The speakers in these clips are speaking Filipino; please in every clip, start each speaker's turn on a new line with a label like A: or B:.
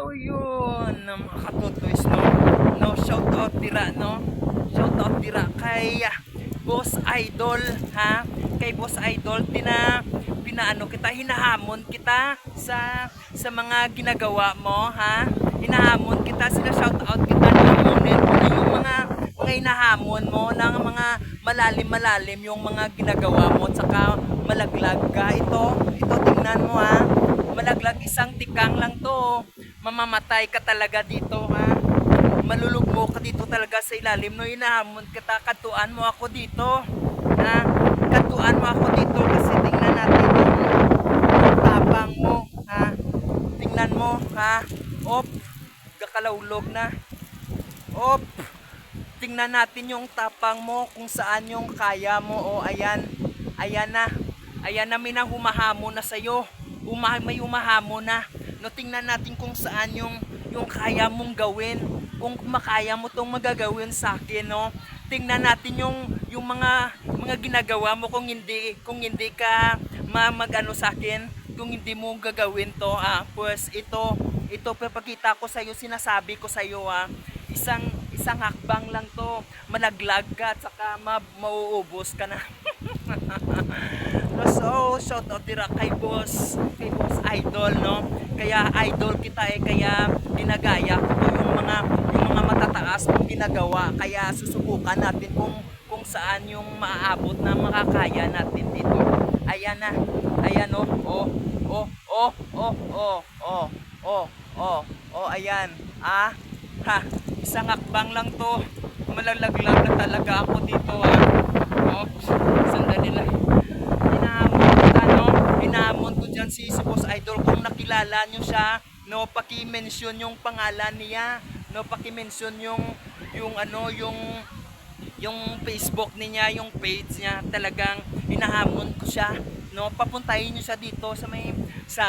A: So yun, mga katutoys, no? No, shout out dira, no? Shout out dira kay Boss Idol, ha? Kay Boss Idol, pinaano kita, hinahamon kita sa mga ginagawa mo, ha? Hinahamon kita, sila shout out kita ng yung mga hinahamon mo ng mga malalim-malalim yung mga ginagawa mo, tsaka malaglag ka. Ito tingnan mo, ha? Malaglag, isang tikang lang to. Mamamatay ka talaga dito, ha? Malulugmo ka dito talaga sa ilalim. No, hinahamon kita, katuan mo ako dito, ha? Katuan mo ako dito kasi tingnan natin yung tapang mo, ha? Tingnan mo, ha? Op, kakalawlog na. Op, tingnan natin yung tapang mo, kung saan yung kaya mo. O ayan, ayan na. Ayan na, may humahamon na sa'yo. May humahamon na. No, tingnan natin kung saan yung kaya mong gawin. Kung makaya mo tong magagawin sa akin, no? Tingnan natin yung mga ginagawa mo, kung hindi ka magano sa akin, kung hindi mo gagawin to, pues ito papakita ko sa iyo, sinasabi ko sa iyo, isang hakbang lang to, malaglag ka at saka mauubos ka na. So, shout out dira kay Boss Idol, no? Kaya idol kita, kaya ginagaya ko yung mga matataas mong ginagawa. Kaya susubukan natin kung saan yung maaabot na makakaya natin dito. Ayan na. Ayan, ayan. Ha, isang hakbang lang to. Malalaglag na talaga ako dito, ha. Sandali lang. Hinahamon ko dyan si Boss Idol. Kung nakilala nyo siya, no, paki-mention yung pangalan niya, no, paki-mention yung Facebook niya, yung page niya. Talagang hinahamon ko siya, no. Papuntahin niyo siya dito sa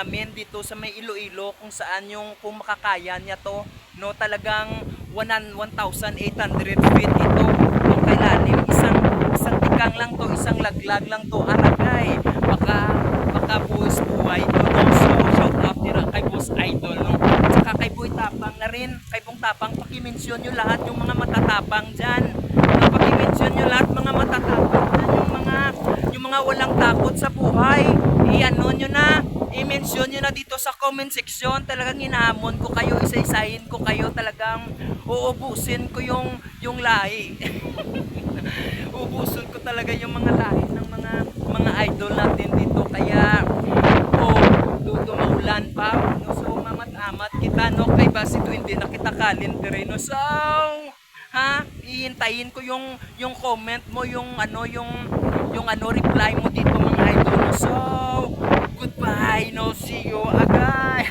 A: amin dito sa may Iloilo, kung saan kung makakaya niya to, no. Talagang 1,800 feet ito yung kailalim. Isang tikang lang to, isang laglag lang to, aragay. Baka buwis buhay to, no. So shout out dira kay Boss Idol, no. Saka kay Boy Tapang na rin, kay Bong Tapang, paki-mention nyo lahat yung mga matatapang dyan. Paki-mention nyo lahat mga matatapang dyan, yung mga walang takot sa buhay. I-ano nyo na, i-mention nyo na dito sa comment section. Talagang hinahamon ko kayo, isa-isahin ko kayo, talagang uubusin ko yung lahi. Ubusin ko talaga yung mga lahi ng mga idol natin dito. Kaya dumaulan pa, no. So mamat-amat kita, no, kay base 20 na kita kalendere, no. So ihintayin ko yung comment mo, yung reply mo dito, mga idol, no. So goodbye, no, see you again.